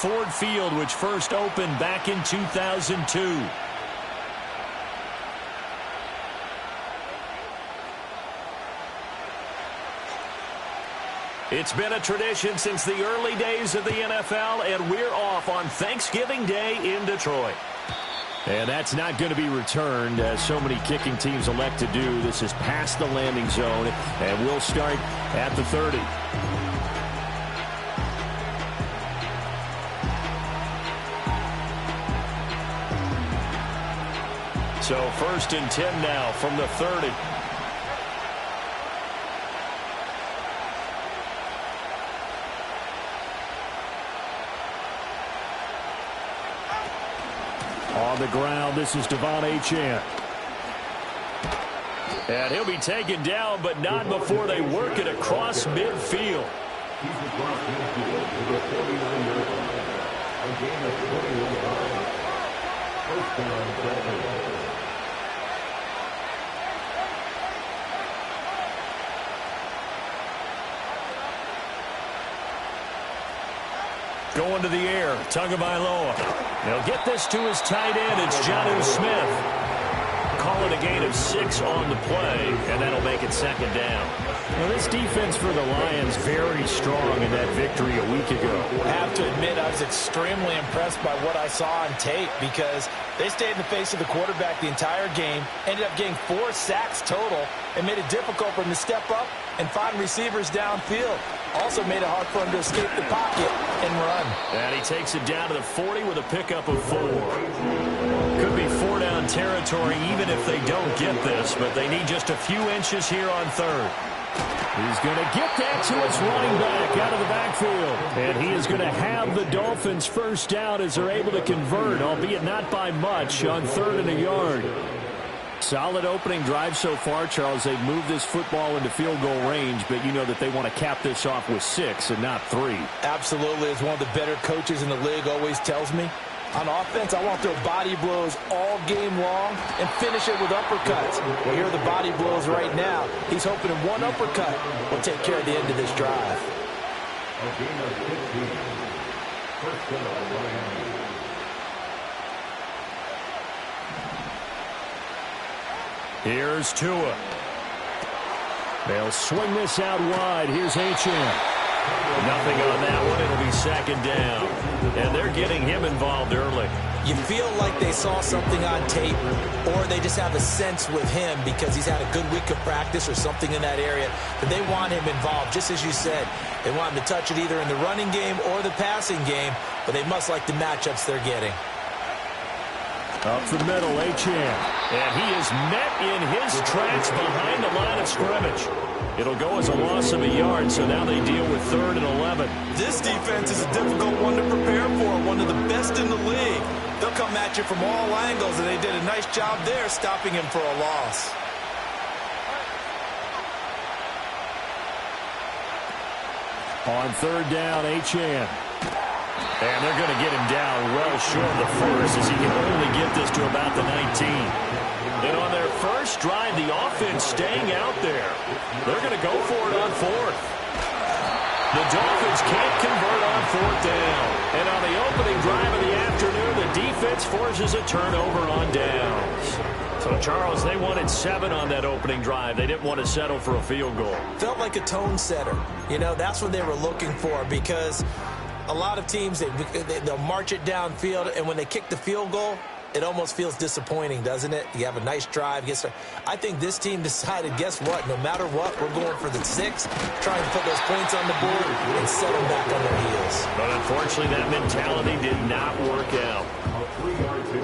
Ford Field, which first opened back in 2002. It's been a tradition since the early days of the NFL, and we're off on Thanksgiving Day in Detroit. And that's not going to be returned, as so many kicking teams elect to do. This is past the landing zone, and we'll start at the 30. So 1st and 10 now from the 30. On the ground, this is Devon Achane. And he'll be taken down, but not before they work it across midfield. Going to the air, Tagovailoa. He'll get this to his tight end. It's Jonnu Smith. Call it a gain of 6 on the play, and that'll make it 2nd down. Well, this defense for the Lions very strong in that victory a week ago. I have to admit, I was extremely impressed by what I saw on tape because they stayed in the face of the quarterback the entire game, ended up getting 4 sacks total, and made it difficult for him to step up and find receivers downfield. Also made it hard for him to escape the pocket and run. And he takes it down to the 40 with a pickup of 4. Could be 4-down territory even if they don't get this, but they need just a few inches here on 3rd. He's going to get that to his running back out of the backfield. And he is going to have the Dolphins first down as they're able to convert, albeit not by much, on 3rd and a yard. Solid opening drive so far, Charles. They've moved this football into field goal range, but you know that they want to cap this off with 6 and not 3. Absolutely. As one of the better coaches in the league always tells me, on offense, I want to throw body blows all game long and finish it with uppercuts. Well, here are the body blows right now. He's hoping in one uppercut will take care of the end of this drive. Here's Tua. They'll swing this out wide. Here's Achane. Nothing on that one. It'll be 2nd down. And they're getting him involved early. You feel like they saw something on tape, or they just have a sense with him because he's had a good week of practice or something in that area that they want him involved. Just as you said, they want him to touch it either in the running game or the passing game, but they must like the matchups they're getting. Up the middle, Achane. And he is met in his tracks behind the line of scrimmage. It'll go as a loss of a yard, so now they deal with 3rd and 11. This defense is a difficult one to prepare for, one of the best in the league. They'll come at you from all angles, and they did a nice job there stopping him for a loss. On 3rd down, Achane. And they're going to get him down well short of the 1st as he can only get this to about the 19. And on their first drive, the offense staying out there. They're going to go for it on 4th. The Dolphins can't convert on 4th down. And on the opening drive of the afternoon, the defense forces a turnover on downs. So, Charles, they wanted 7 on that opening drive. They didn't want to settle for a field goal. Felt like a tone setter. You know, that's what they were looking for because a lot of teams, they'll march it downfield, and when they kick the field goal, it almost feels disappointing, doesn't it? You have a nice drive. I think this team decided, guess what? No matter what, we're going for the 6, trying to put those points on the board and set them back on their heels. But unfortunately, that mentality did not work out.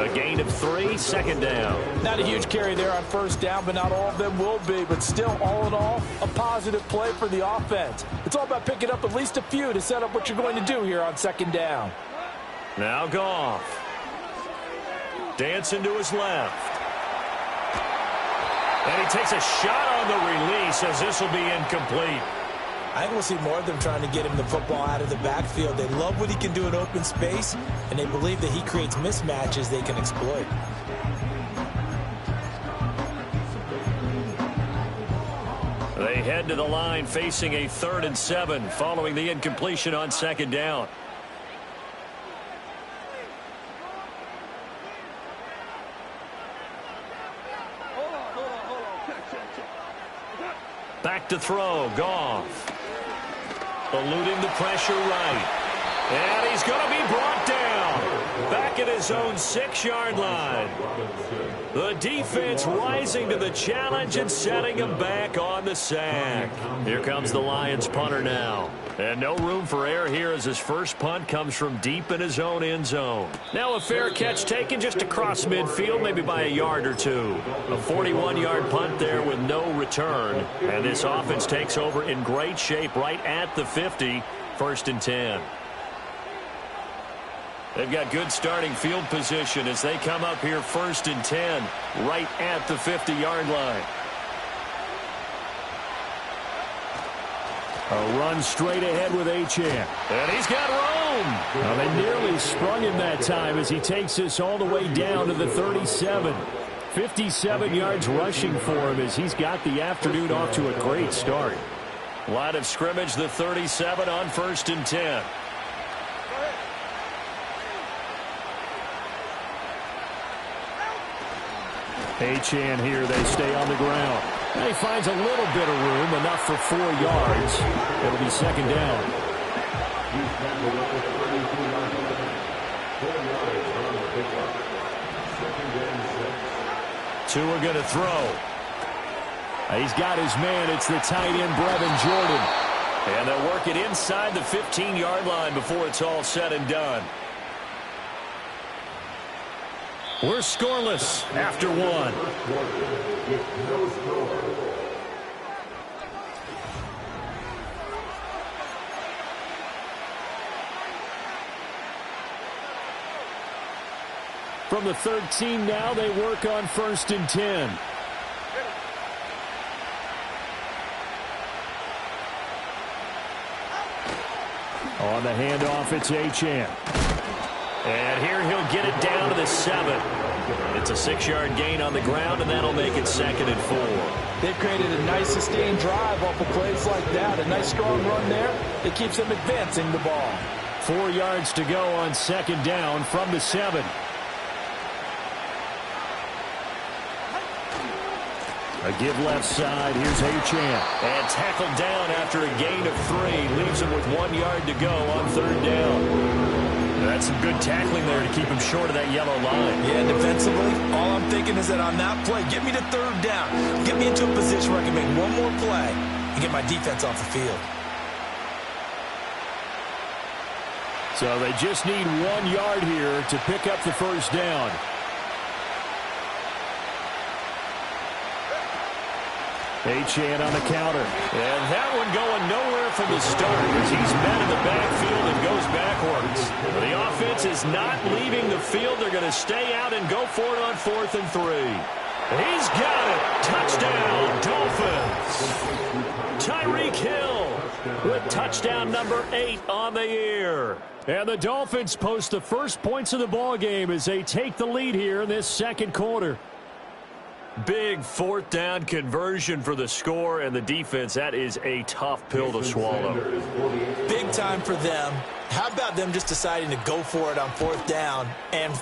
A gain of 3, 2nd down. Not a huge carry there on 1st down, but not all of them will be. But still, all in all, a positive play for the offense. It's all about picking up at least a few to set up what you're going to do here on 2nd down. Now Goff. Dancing to his left. And he takes a shot on the release as this will be incomplete. I think we'll see more of them trying to get him the football out of the backfield. They love what he can do in open space, and they believe that he creates mismatches they can exploit. They head to the line facing a 3rd and 7 following the incompletion on 2nd down. back to throw. Goff. Eluding the pressure right. And he's going to be brought down. Back at his own 6-yard line. The defense rising to the challenge and setting him back on the sack. Here comes the Lions punter now. And no room for error here as his first punt comes from deep in his own end zone. Now a fair catch taken just across midfield, maybe by a yard or two. A 41-yard punt there with no return. And this offense takes over in great shape right at the 50, 1st and 10. They've got good starting field position as they come up here 1st and 10, right at the 50-yard line. A run straight ahead with Achane. And he's got room. Well, they nearly sprung him that time as he takes this all the way down to the 37. 57 yards rushing for him as he's got the afternoon off to a great start. Line of scrimmage, the 37 on 1st and 10. Achane here, they stay on the ground. And he finds a little bit of room, enough for 4 yards. It'll be 2nd down. Two are going to throw. He's got his man. It's the tight end, Brevin Jordan. And they'll work it inside the 15-yard line before it's all said and done. We're scoreless after 1. From the 13 now, they work on 1st and 10. On the handoff, it's Achane. And here he'll get it down to the 7. It's a 6-yard gain on the ground, and that'll make it 2nd and 4. They've created a nice sustained drive off of plays like that. A nice strong run there. It keeps them advancing the ball. 4 yards to go on 2nd down from the 7. A give left side. Here's Achane. And tackled down after a gain of 3. Leaves him with 1 yard to go on 3rd down. That's some good tackling there to keep him short of that yellow line. Yeah, defensively, all I'm thinking is that on that play, get me to 3rd down. Get me into a position where I can make one more play and get my defense off the field. So they just need 1 yard here to pick up the 1st down. Achane on the counter. And that one going nowhere from the start as he's met in the backfield and goes backwards. The offense is not leaving the field. They're going to stay out and go for it on 4th and 3. He's got it. Touchdown, Dolphins. Tyreek Hill with touchdown number 8 on the year. And the Dolphins post the first points of the ball game as they take the lead here in this 2nd quarter. Big 4th down conversion for the score, and the defense, that is a tough pill to swallow. Big time for them. How about them just deciding to go for it on 4th down? And,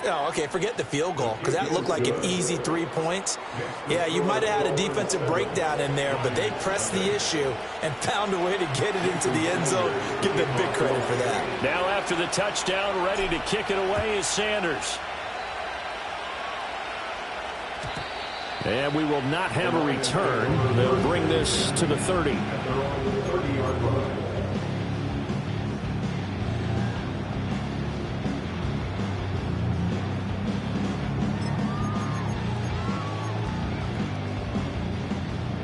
forget the field goal, because that looked like an easy 3 points. Yeah, you might have had a defensive breakdown in there, but they pressed the issue and found a way to get it into the end zone. Give them big credit for that. Now after the touchdown, ready to kick it away is Sanders. And we will not have a return. They'll bring this to the 30.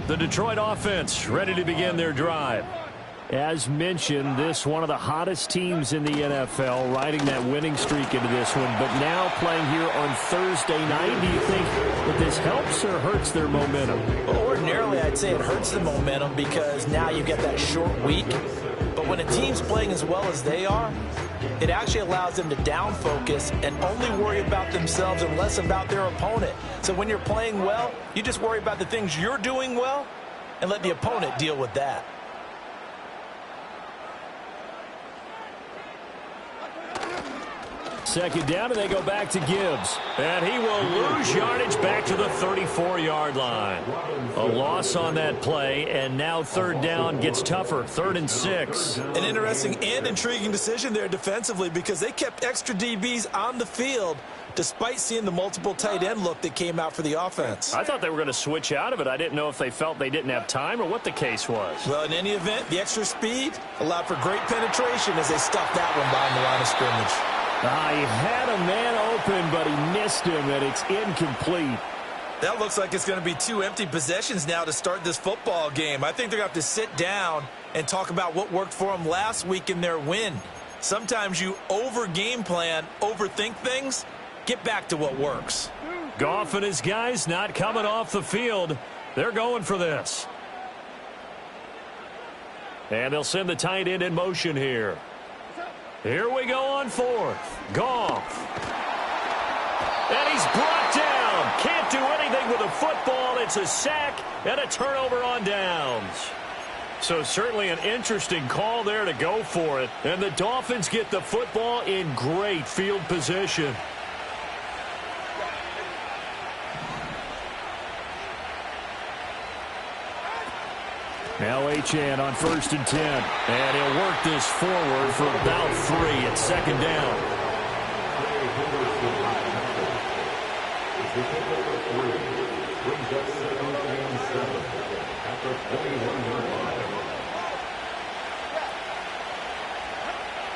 The Detroit offense ready to begin their drive. As mentioned, this one of the hottest teams in the NFL, riding that winning streak into this one, but now playing here on Thursday night. Do you think that this helps or hurts their momentum? Well, ordinarily, I'd say it hurts the momentum because now you get that short week. But when a team's playing as well as they are, it actually allows them to down focus and only worry about themselves and less about their opponent. So when you're playing well, you just worry about the things you're doing well and let the opponent deal with that. second down, and they go back to Gibbs. And he will lose yardage back to the 34-yard line. A loss on that play, and now third down gets tougher, 3rd and 6. An interesting and intriguing decision there defensively because they kept extra DBs on the field despite seeing the multiple tight end look that came out for the offense. I thought they were going to switch out of it. I didn't know if they felt they didn't have time or what the case was. Well, in any event, the extra speed allowed for great penetration as they stuffed that one behind the line of scrimmage. He had a man open, but he missed him, and it's incomplete. That looks like it's going to be 2 empty possessions now to start this football game. I think they're going to have to sit down and talk about what worked for them last week in their win. Sometimes you over-game plan, overthink things. Get back to what works. Goff and his guys not coming off the field. They're going for this. And they'll send the tight end in motion here. Here we go on 4th. Goff. And he's brought down. Can't do anything with the football. It's a sack and a turnover on downs. So certainly an interesting call there to go for it. And the Dolphins get the football in great field position. Now Achane on 1st and 10. And he'll work this forward for about 3 at 2nd down.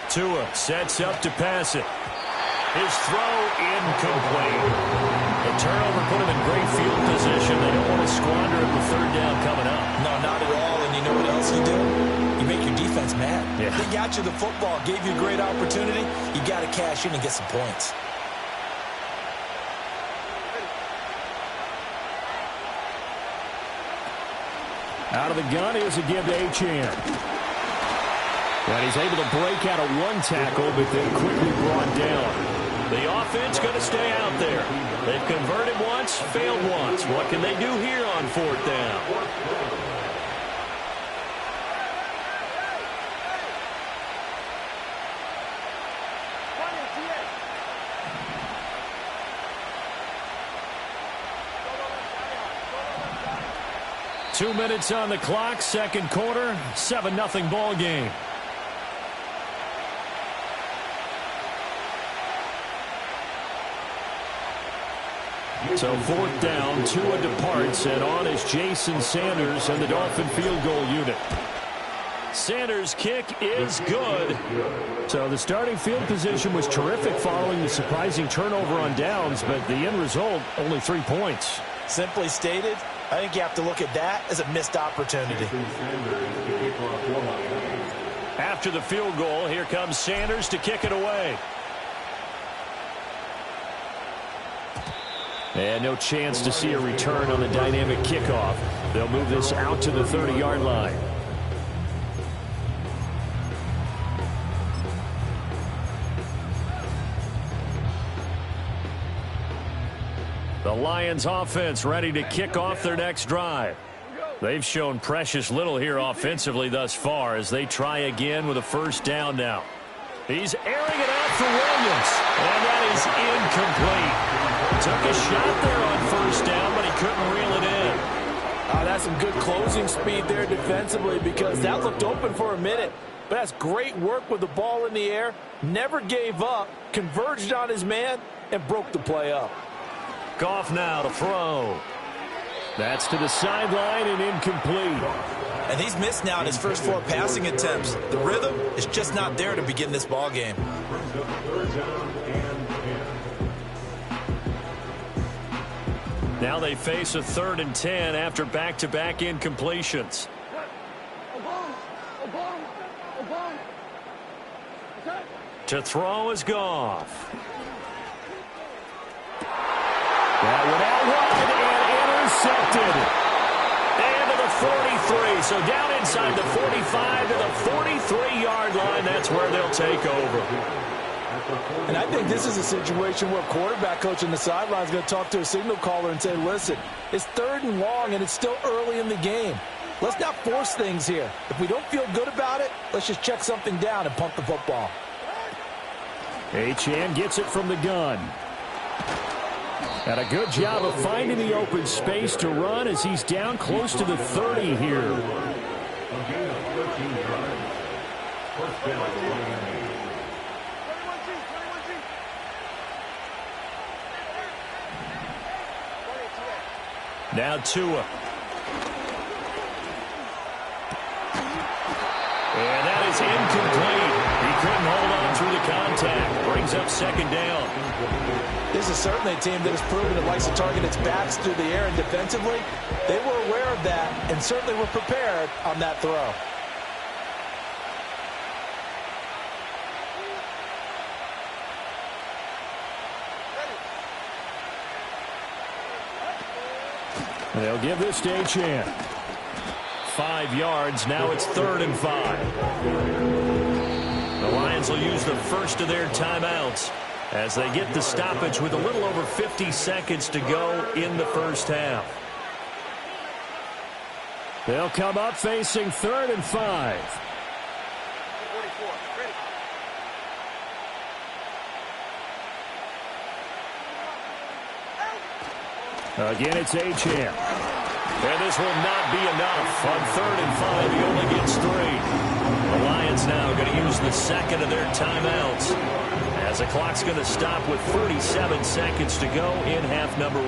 Tua sets up to pass it. His throw incomplete. The turnover put him in great field position. They don't want to squander it with 3rd down coming up. No, not at all. And you know what else you do? You make your defense mad. Yeah. They got you the football, gave you a great opportunity. You got to cash in and get some points. Out of the gun, here's a give to Achane. And he's able to break out of 1 tackle, but then quickly brought down. The offense going to stay out there. They've converted once, failed once. What can they do here on 4th down? Two minutes on the clock, 2nd quarter, 7-0 ball game. So 4th down, Tua departs, and on is Jason Sanders and the Dolphin field goal unit. Sanders' kick is good. So the starting field position was terrific following the surprising turnover on downs, but the end result, only 3 points. Simply stated, I think you have to look at that as a missed opportunity. After the field goal, here comes Sanders to kick it away. And no chance to see a return on the dynamic kickoff. They'll move this out to the 30-yard line. The Lions offense ready to kick off their next drive. They've shown precious little here offensively thus far as they try again with a 1st down now. He's airing it out for Williams, and that is incomplete. Took a shot there on 1st down, but he couldn't reel it in. That's some good closing speed there defensively because that looked open for a minute. But that's great work with the ball in the air. Never gave up, converged on his man, and broke the play up. Goff now to throw. That's to the sideline and incomplete. And he's missed now in his first 4 passing attempts. The rhythm is just not there to begin this ball game. Now they face a 3rd and 10 after back-to-back incompletions. To throw is Goff. That one out wide and intercepted. And to the 43. So down inside the 45 to the 43-yard line. That's where they'll take over. And I think this is a situation where quarterback coach on the sideline is going to talk to a signal caller and say, listen, it's 3rd and long and it's still early in the game. Let's not force things here. If we don't feel good about it, let's just check something down and pump the football. Achane gets it from the gun. And a good job of finding the open space to run as he's down close to the 30 here. Now Tua. And that is incomplete. He couldn't hold on through the contact. Brings up second down. This is certainly a team that has proven it likes to target its backs through the air, and defensively, they were aware of that and certainly were prepared on that throw. They'll give this to Achane. 5 yards. Now it's 3rd and 5. The Lions will use the first of their timeouts as they get the stoppage with a little over 50 seconds to go in the first half. They'll come up facing 3rd and 5. Again, it's Achane. And this will not be enough. On 3rd and 5, he only gets 3. The Lions now going to use the second of their timeouts as the clock's going to stop with 47 seconds to go in half number 1.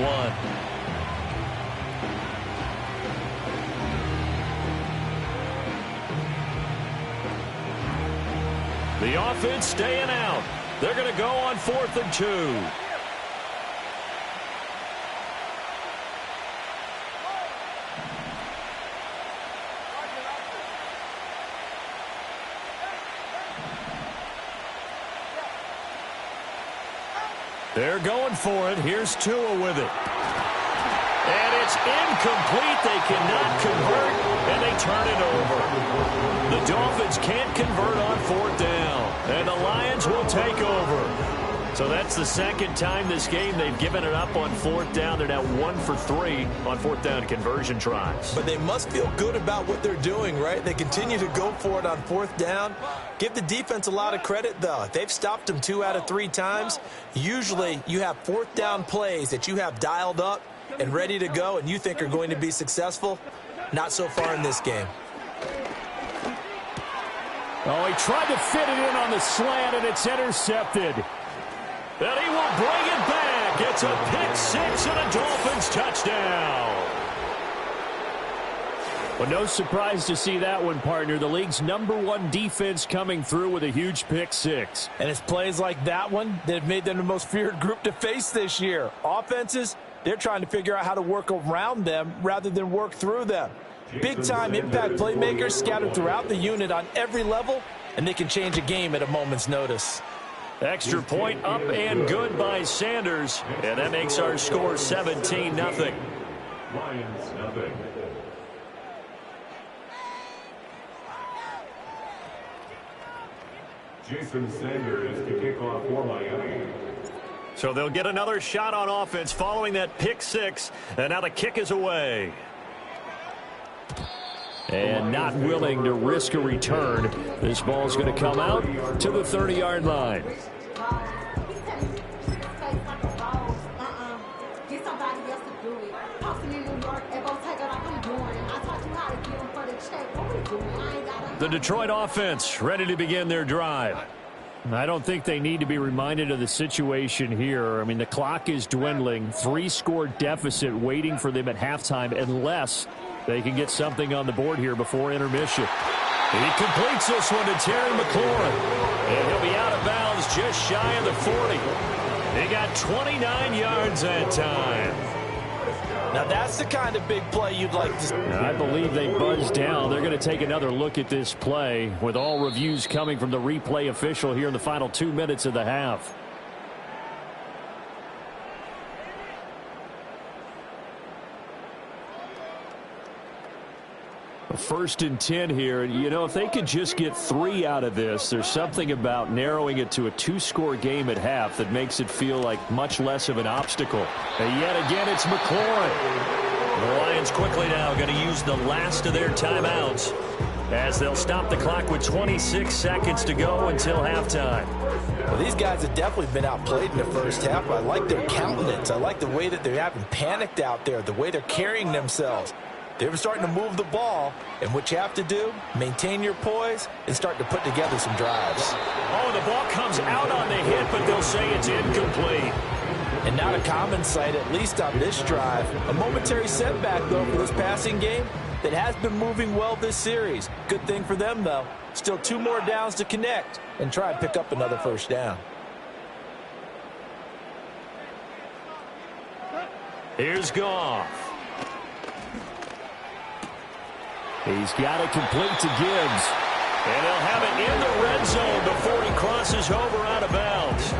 The offense staying out. They're going to go on 4th and 2. They're going for it. Here's Tua with it. And it's incomplete. They cannot convert, and they turn it over. The Dolphins can't convert on 4th down, and the Lions will take over. So that's the second time this game they've given it up on 4th down. They're now 1 for 3 on 4th down conversion tries. But they must feel good about what they're doing, right? They continue to go for it on 4th down. Give the defense a lot of credit, though. They've stopped them 2 out of 3 times. Usually you have 4th down plays that you have dialed up and ready to go and you think are going to be successful. Not so far in this game. Oh, he tried to fit it in on the slant, and it's intercepted. And he will bring it back. It's a pick 6 and a Dolphins touchdown. Well, no surprise to see that one, partner. The league's #1 defense coming through with a huge pick 6. And it's plays like that one that have made them the most feared group to face this year. Offenses, they're trying to figure out how to work around them rather than work through them. Big-time impact playmakers scattered throughout the unit on every level, and they can change a game at a moment's notice. Extra point up and good by Sanders. And that makes our score 17-0. Lions 0. Jason Sanders to kick off for Miami. So they'll get another shot on offense following that pick 6. And now the kick is away. And not willing to risk a return. This ball's going to come out to the 30-yard line. The Detroit offense ready to begin their drive. I don't think they need to be reminded of the situation here. I mean, the clock is dwindling. 3-score deficit waiting for them at halftime unless they can get something on the board here before intermission. He completes this one to Terry McLaurin. And he'll be out of bounds just shy of the 40. He got 29 yards that time. Now that's the kind of big play you'd like to see. I believe they buzzed down. They're going to take another look at this play with all reviews coming from the replay official here in the final 2 minutes of the half. First and 10 here. You know, if they could just get 3 out of this, there's something about narrowing it to a 2-score game at half that makes it feel like much less of an obstacle. And yet again, it's McLaurin. The Lions quickly now going to use the last of their timeouts as they'll stop the clock with 26 seconds to go until halftime. Well, these guys have definitely been outplayed in the first half, but I like their countenance. I like the way that they're having panicked out there, the way they're carrying themselves. They're starting to move the ball, and what you have to do, maintain your poise and start to put together some drives. Oh, the ball comes out on the hit, but they'll say it's incomplete. And not a common sight, at least on this drive. A momentary setback, though, for this passing game that has been moving well this series. Good thing for them, though. Still 2 more downs to connect and try and pick up another first down. Here's Goff. He's got it complete to Gibbs. And he'll have it in the red zone before he crosses over out of bounds.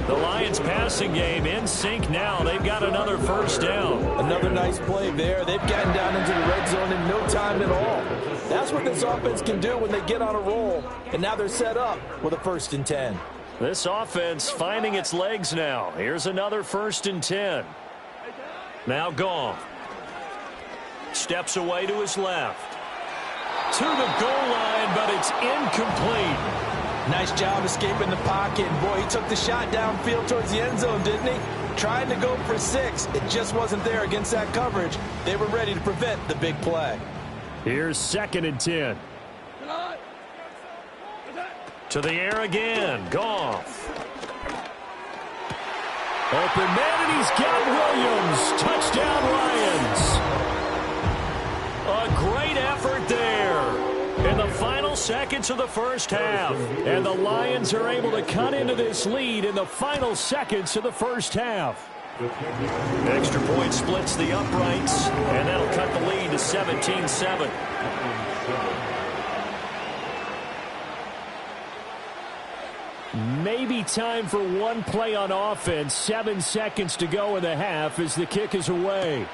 The Lions passing game in sync now. They've got another first down. Another nice play there. They've gotten down into the red zone in no time at all. That's what this offense can do when they get on a roll. And now they're set up with a 1st and 10. This offense finding its legs now. Here's another 1st and 10. Now Goff. Steps away to his left. To the goal line, but it's incomplete. Nice job escaping the pocket. Boy, he took the shot downfield towards the end zone, didn't he? Trying to go for 6. It just wasn't there against that coverage. They were ready to prevent the big play. Here's 2nd and 10. To the air again. Goff. Open man, and he's got Williams. Touchdown, Lions. A great effort there in the final seconds of the first half. And the Lions are able to cut into this lead in the final seconds of the first half. Extra point splits the uprights, and that'll cut the lead to 17-7. Maybe time for one play on offense. 7 seconds to go in the half as the kick is away.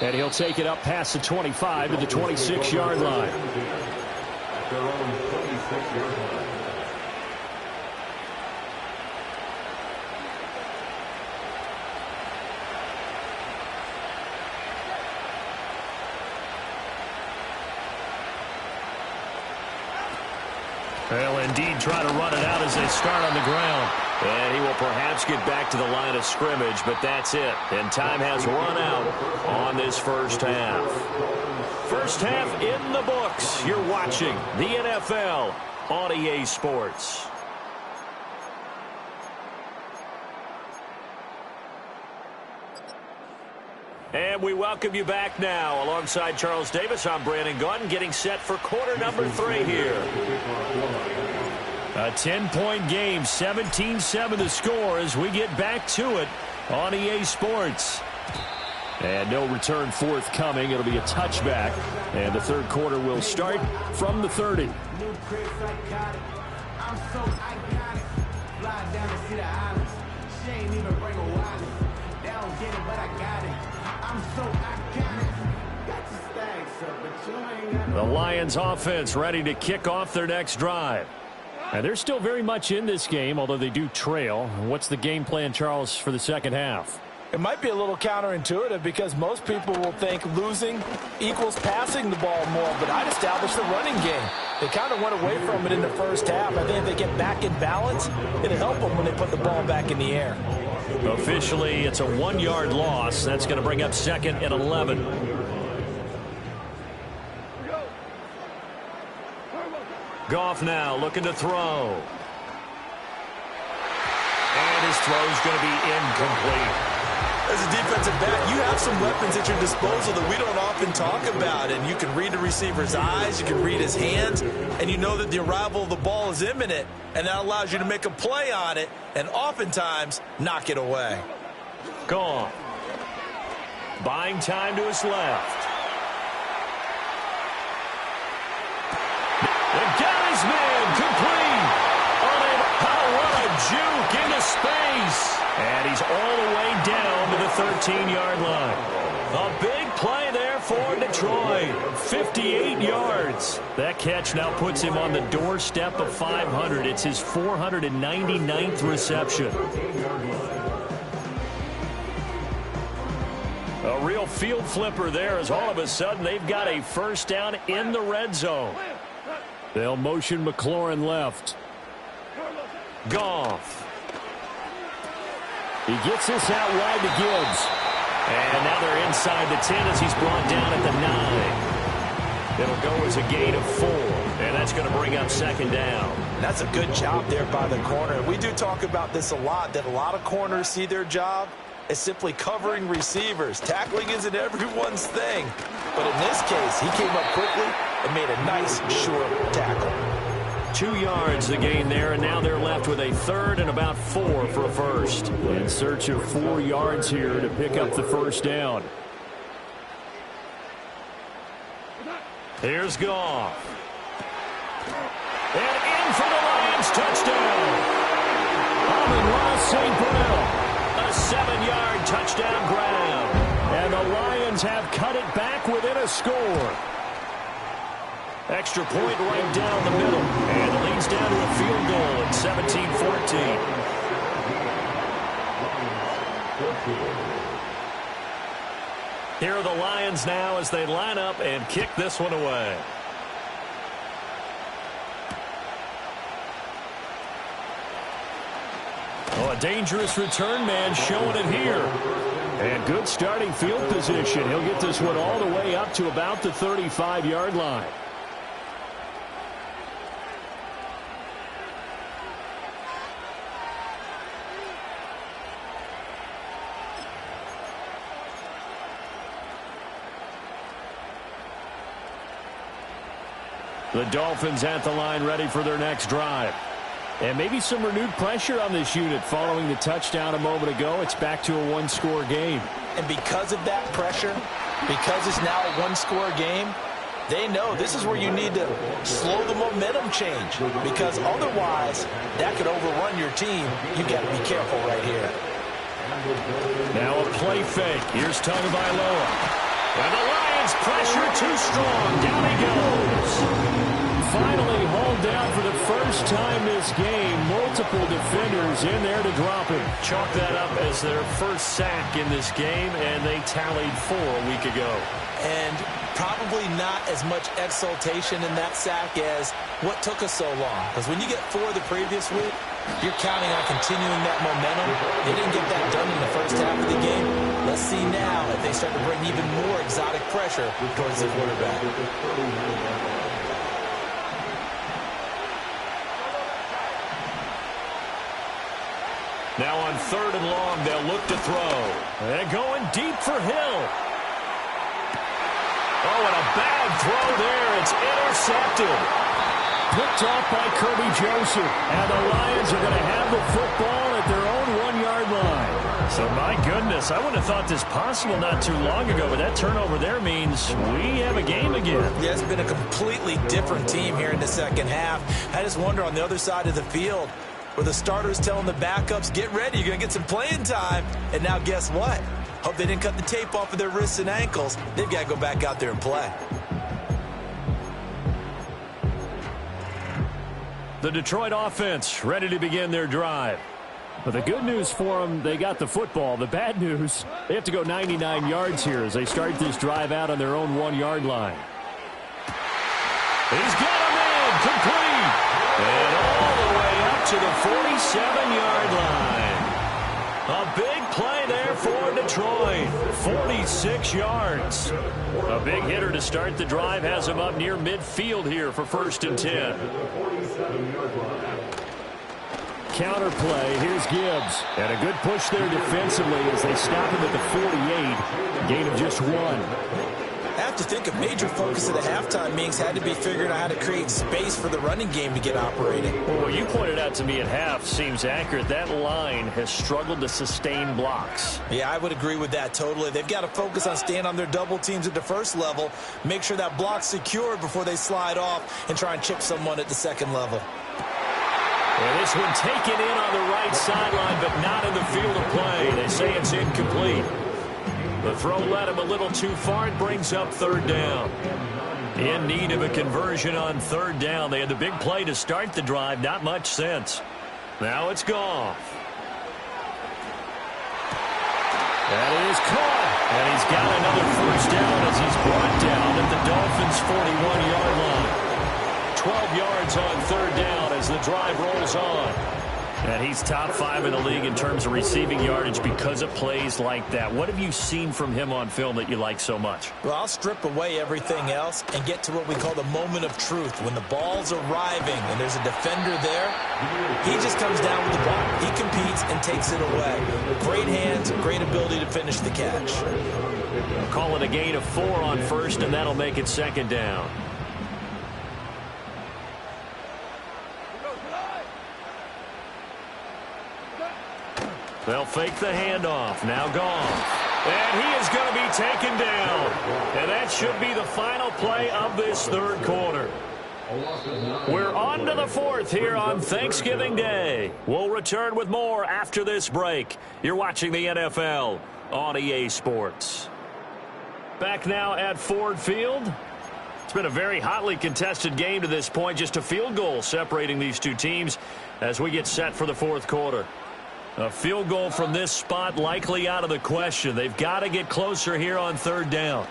And he'll take it up past the 25 to the 26-yard line. Their own 26-yard line. They'll indeed try to run it out as they start on the ground. And he will perhaps get back to the line of scrimmage, but that's it. And time has run out on this first half. First half in the books. You're watching the NFL on EA Sports. And we welcome you back now. Alongside Charles Davis, I'm Brandon Gunn, getting set for quarter number 3 here. A 10-point game, 17-7 the score as we get back to it on EA Sports. And no return forthcoming. It'll be a touchback. And the third quarter will start from the 30. The Lions offense ready to kick off their next drive. And they're still very much in this game, although they do trail. What's the game plan, Charles, for the second half? It might be a little counterintuitive because most people will think losing equals passing the ball more, but I'd establish the running game. They kind of went away from it in the first half. I think if they get back in balance, it'll help them when they put the ball back in the air. Officially, it's a 1-yard loss. That's going to bring up 2nd and 11. Goff now looking to throw. And his throw's going to be incomplete. As a defensive back, you have some weapons at your disposal that we don't often talk about. And you can read the receiver's eyes, you can read his hands, and you know that the arrival of the ball is imminent. And that allows you to make a play on it and oftentimes knock it away. Goff. Buying time to his left. And got his man complete on it. What a juke into space. And he's all the way down to the 13-yard line. A big play there for Detroit. 58 yards. That catch now puts him on the doorstep of 500. It's his 499th reception. A real field flipper there as all of a sudden they've got a first down in the red zone. They'll motion McLaurin left. Goff. He gets this out wide to Gibbs. And now they're inside the 10 as he's brought down at the 9. It'll go as a gain of 4. And that's going to bring up second down. That's a good job there by the corner. We do talk about this a lot, that a lot of corners see their job as simply covering receivers. Tackling isn't everyone's thing. But in this case, he came up quickly and made a nice, short tackle. 2 yards the gain there, and now they're left with a third and about 4 for a first. In search of 4 yards here to pick up the first down. Here's Goff. And in for the Lions touchdown. Amon-Ra St. Brown. A 7-yard touchdown grab. And the Lions have cut it back within a score. Extra point right down the middle. And it leads down to a field goal at 17-14. Here are the Lions now as they line up and kick this one away. Oh, a dangerous return man showing it here. And good starting field position. He'll get this one all the way up to about the 35-yard line. The Dolphins at the line ready for their next drive. And maybe some renewed pressure on this unit following the touchdown a moment ago. It's back to a one-score game. And because of that pressure, because it's now a one-score game, they know this is where you need to slow the momentum change. Because otherwise, that could overrun your team. You got to be careful right here. Now a play fake. Here's Tagovailoa. And the Lions pressure too strong. Down he goes. Finally hauled down for the first time this game. Multiple defenders in there to drop him. Chalk that up as their first sack in this game, and they tallied 4 a week ago. And probably not as much exultation in that sack as what took us so long. Because when you get 4 the previous week, you're counting on continuing that momentum. They didn't get that done in the first half of the game. Let's see now if they start to bring even more exotic pressure towards the quarterback. Now on 3rd and long, they'll look to throw. They're going deep for Hill. Oh, and a bad throw there. It's intercepted. Picked off by Kirby Joseph. And the Lions are going to have the football at their own 1-yard line. So, my goodness, I wouldn't have thought this possible not too long ago, but that turnover there means we have a game again. Yeah, it's been a completely different team here in the second half. I just wonder on the other side of the field, where the starters telling the backups, get ready, you're going to get some playing time. And now guess what? Hope they didn't cut the tape off of their wrists and ankles. They've got to go back out there and play. The Detroit offense ready to begin their drive. But the good news for them, they got the football. The bad news, they have to go 99 yards here as they start this drive out on their own 1-yard line. He's got him in, complete. And all the way up to the 47-yard line. A big play there for Detroit. 46 yards. A big hitter to start the drive has him up near midfield here for 1st and 10. Counter play. Here's Gibbs. And a good push there defensively as they stop him at the 48. Gain of just 1. I have to think a major focus of the halftime meetings had to be figuring out how to create space for the running game to get operating. Well, what you pointed out to me at half seems accurate. That line has struggled to sustain blocks. Yeah, I would agree with that totally. They've got to focus on staying on their double teams at the first level, make sure that block's secured before they slide off and try and chip someone at the second level. And this one taken in on the right sideline, but not in the field of play. They say it's incomplete. The throw led him a little too far. It brings up 3rd down. In need of a conversion on 3rd down. They had the big play to start the drive. Not much sense. Now it's Goff. That is caught. And he's got another 1st down as he's brought down at the Dolphins' 41-yard line. 12 yards on third down as the drive rolls on. And he's top 5 in the league in terms of receiving yardage because of plays like that. What have you seen from him on film that you like so much? Well, I'll strip away everything else and get to what we call the moment of truth. When the ball's arriving and there's a defender there, he just comes down with the ball. He competes and takes it away. Great hands, great ability to finish the catch. Call it a gain of 4 on first, and that'll make it second down. They'll fake the handoff. Now gone. And he is going to be taken down. And that should be the final play of this third quarter. We're on to the fourth here on Thanksgiving Day. We'll return with more after this break. You're watching the NFL on EA Sports. Back now at Ford Field. It's been a very hotly contested game to this point. Just a field goal separating these two teams as we get set for the fourth quarter. A field goal from this spot likely out of the question. They've got to get closer here on third down.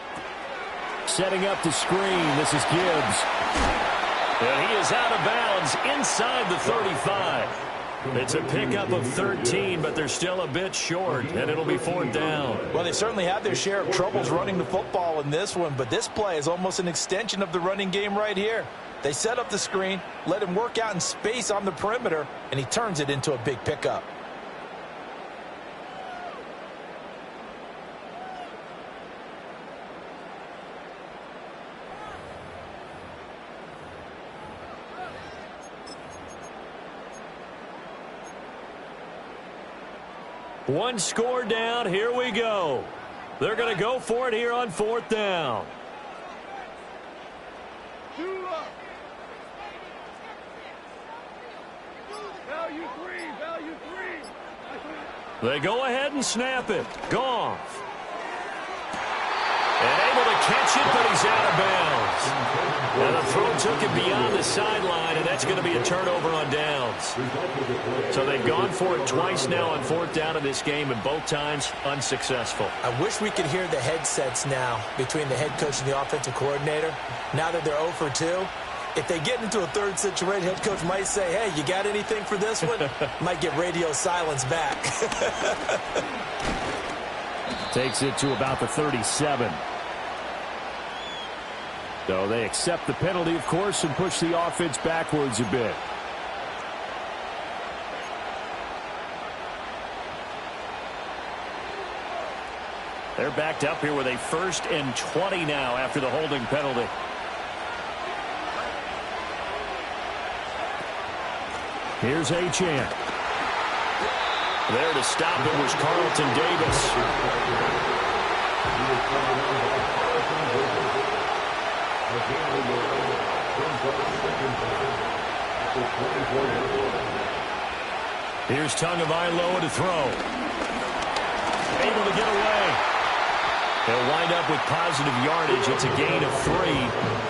Setting up the screen. This is Gibbs. And he is out of bounds inside the 35. It's a pickup of 13, but they're still a bit short, and it'll be fourth down. Well, they certainly had their share of troubles running the football in this one, but this play is almost an extension of the running game right here. They set up the screen, let him work out in space on the perimeter, and he turns it into a big pickup. One score down. Here we go. They're going to go for it here on fourth down. They go ahead and snap it. Goff. And able to catch it, but he's out of bounds. And the throw took him beyond the sideline, and that's going to be a turnover on downs. So they've gone for it twice now on fourth down in this game, and both times unsuccessful. I wish we could hear the headsets now between the head coach and the offensive coordinator. Now that they're 0 for 2, if they get into a third situation, head coach might say, hey, you got anything for this one? Might get radio silence back. Takes it to about the 37. So they accept the penalty, of course, and push the offense backwards a bit. They're backed up here with a 1st and 20 now after the holding penalty. Here's Achane. There to stop it was Carlton Davis. Here's Tagovailoa to throw. Able to get away. They'll wind up with positive yardage. It's a gain of 3,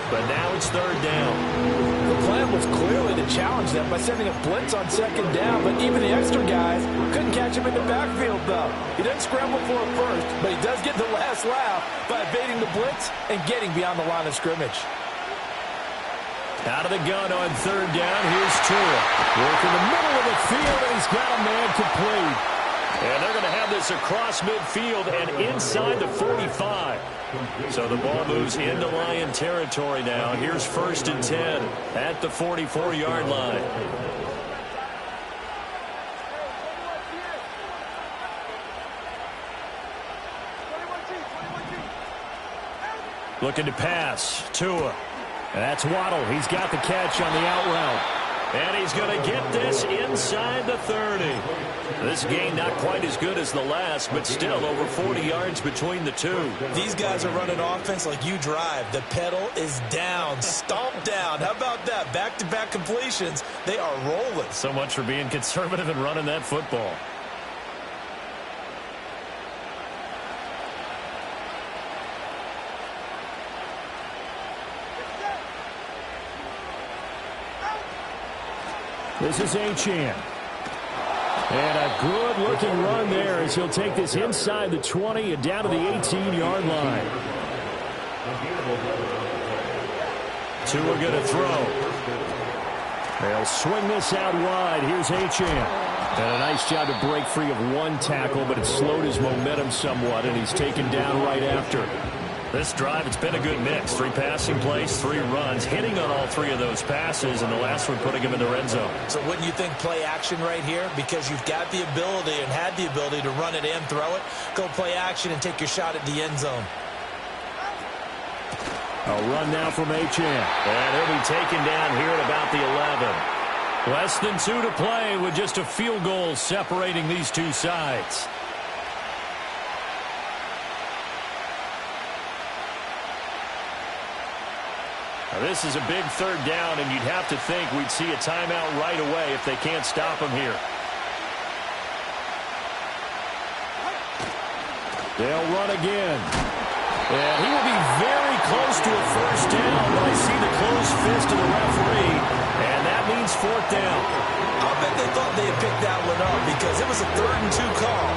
but now it's third down. The plan was clearly to challenge them by sending a blitz on second down, but even the extra guys couldn't catch him in the backfield, though. He doesn't scramble for it first, but he does get the last laugh by evading the blitz and getting beyond the line of scrimmage. Out of the gun on third down, here's Tua. Work in the middle of the field, and he's got a man complete. And they're going to have this across midfield and inside the 45. So the ball moves into Lion territory now. Here's 1st and 10 at the 44-yard line. Looking to pass. Tua. That's Waddle. He's got the catch on the out route. And he's going to get this inside the 30. This game not quite as good as the last, but still over 40 yards between the two. These guys are running offense like you drive. The pedal is down, stomped down. How about that? Back-to-back completions. They are rolling. So much for being conservative and running that football. This is Achane. And a good-looking run there as he'll take this inside the 20 and down to the 18-yard line. Tua going to throw. They'll swing this out wide. Here's Achane. And a nice job to break free of one tackle, but it slowed his momentum somewhat, and he's taken down right after. This drive, it's been a good mix. 3 passing plays, 3 runs, hitting on all 3 of those passes, and the last one putting him in the red zone. So wouldn't you think play action right here? Because you've got the ability and had the ability to run it and throw it. Go play action and take your shot at the end zone. A run now from Achane. And he'll be taken down here at about the 11. Less than 2 to play with just a field goal separating these two sides. Now this is a big 3rd down, and you'd have to think we'd see a timeout right away if they can't stop him here. They'll run again. And he will be very close to a 1st down, but I see the closed fist of the referee, and that means 4th down. I'll bet they thought they had picked that one up because it was a 3rd and 2 call,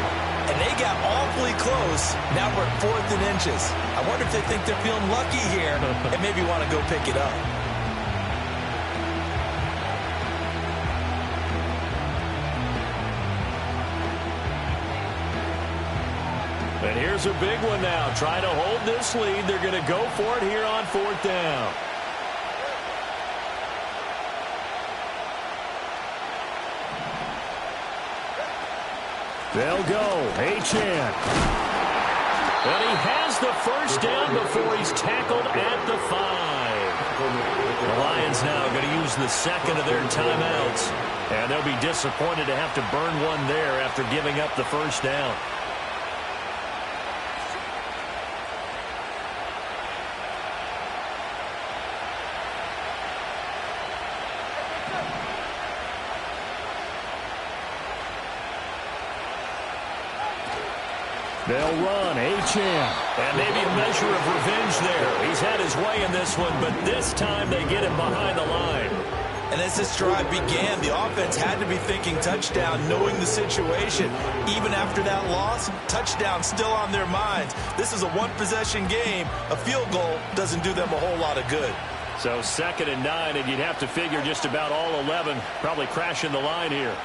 and they got awfully close. Now we're at 4th and inches. I wonder if they think they're feeling lucky here and maybe want to go pick it up. And here's a big one now. Trying to hold this lead. They're going to go for it here on 4th down. They'll go. Achane. And he has the 1st down before he's tackled at the 5. The Lions now going to use the 2nd of their timeouts. And they'll be disappointed to have to burn one there after giving up the 1st down. They'll run. Achane. And maybe a measure of revenge there. He's had his way in this one, but this time they get him behind the line. And as this drive began, the offense had to be thinking touchdown, knowing the situation. Even after that loss, touchdown still on their minds. This is a 1-possession game. A field goal doesn't do them a whole lot of good. So 2nd and 9, and you'd have to figure just about all 11 probably crashing the line here.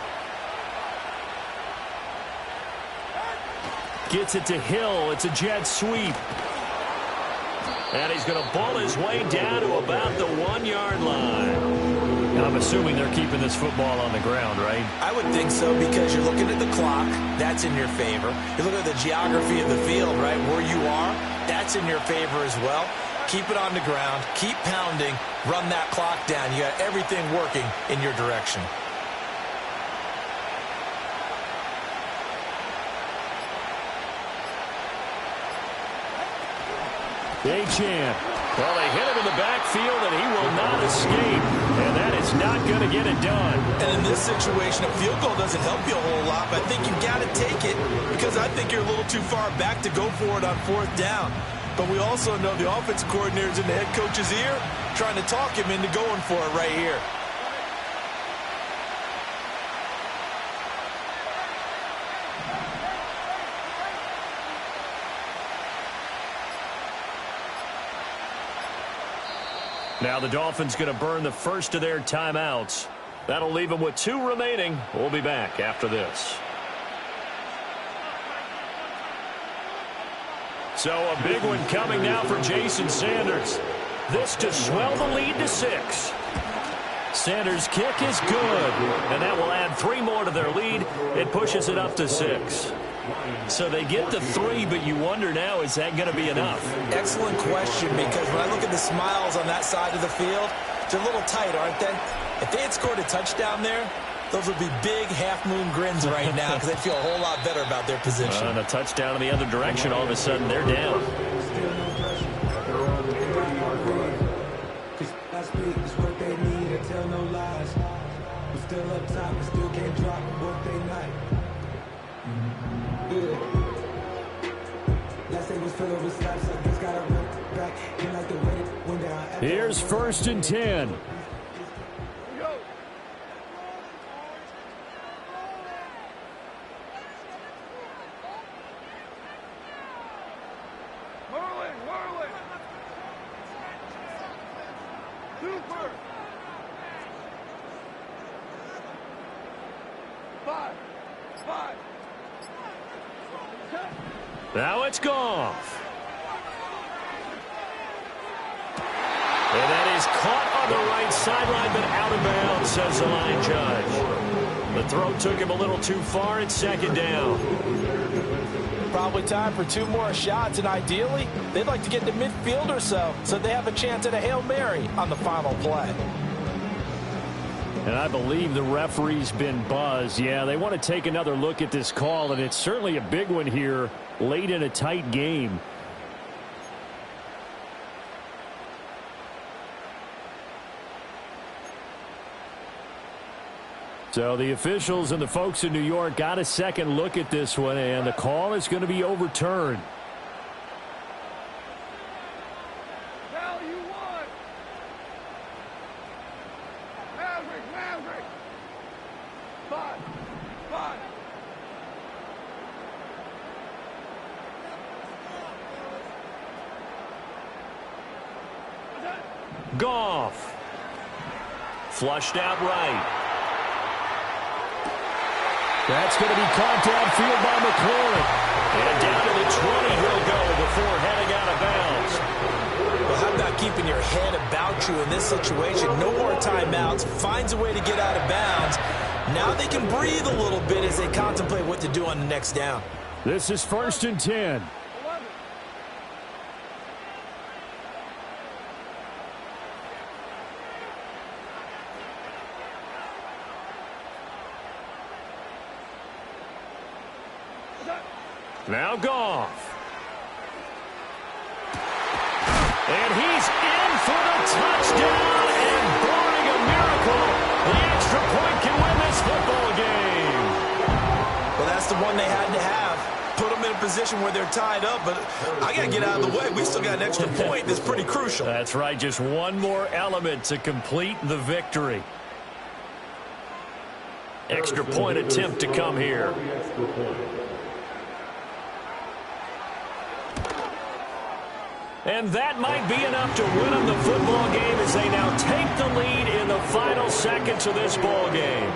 Gets it to Hill. It's a jet sweep. And he's going to ball his way down to about the 1-yard line. And I'm assuming they're keeping this football on the ground, right? I would think so because you're looking at the clock. That's in your favor. You look at the geography of the field, right, where you are. That's in your favor as well. Keep it on the ground. Keep pounding. Run that clock down. You got everything working in your direction. Achane. Well, they hit him in the backfield, and he will not escape. And that is not going to get it done. And in this situation, a field goal doesn't help you a whole lot, but I think you've got to take it because I think you're a little too far back to go for it on 4th down. But we also know the offensive coordinator's in the head coach's ear trying to talk him into going for it right here. Now the Dolphins going to burn the 1st of their timeouts. That'll leave them with 2 remaining. We'll be back after this. So a big one coming now for Jason Sanders. This to swell the lead to 6. Sanders' kick is good, and that will add 3 more to their lead. It pushes it up to 6. So they get the 3, but you wonder now, is that going to be enough? Excellent question, because when I look at the smiles on that side of the field, they're a little tight, aren't they? If they had scored a touchdown there, those would be big half-moon grins right now because they'd feel a whole lot better about their position. And a touchdown in the other direction, all of a sudden they're down. Here's 1st and 10. Now it's Goff. And that is caught on the right sideline, but out of bounds, says the line judge. The throw took him a little too far. It's second down. Probably time for 2 more shots, and ideally, they'd like to get to midfield or so they have a chance at a Hail Mary on the final play. And I believe the referee's been buzzed. Yeah, they want to take another look at this call, and it's certainly a big one here late in a tight game. So the officials and the folks in New York got a second look at this one, and the call is going to be overturned. Goff. Flushed out right. That's going to be caught downfield by McLaurin. And down to the 20 he'll go before heading out of bounds. Well, how about keeping your head about you in this situation? No more timeouts. Finds a way to get out of bounds. Now they can breathe a little bit as they contemplate what to do on the next down. This is 1st and 10. Now Goff. And he's in for the touchdown, and barring a miracle, the extra point can win this football game. Well, that's the one they had to have. Put them in a position where they're tied up, but I got to get out of the way. We still got an extra point that's pretty crucial. That's right, just one more element to complete the victory. Extra point attempt to come here. And that might be enough to win them the football game as they now take the lead in the final seconds of this ball game.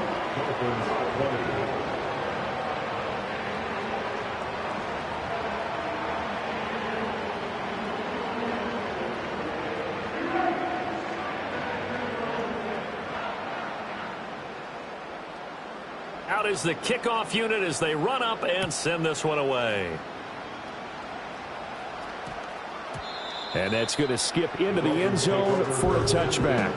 Out is the kickoff unit as they run up and send this one away. And that's going to skip into the end zone for a touchback.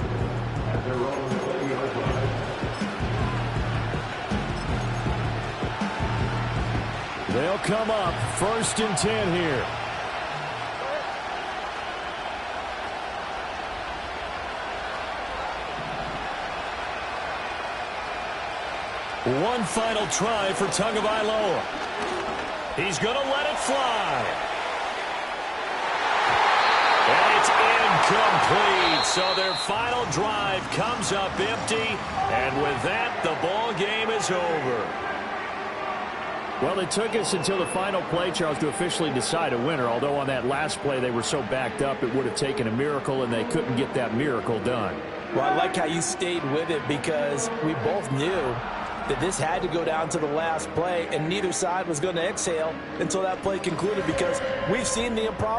They'll come up 1st and 10 here. One final try for Tagovailoa. He's going to let it fly. And it's incomplete. So their final drive comes up empty. And with that, the ball game is over. Well, it took us until the final play, Charles, to officially decide a winner. Although on that last play they were so backed up, it would have taken a miracle, and they couldn't get that miracle done. Well, I like how you stayed with it because we both knew that this had to go down to the last play, and neither side was going to exhale until that play concluded because we've seen the improbable.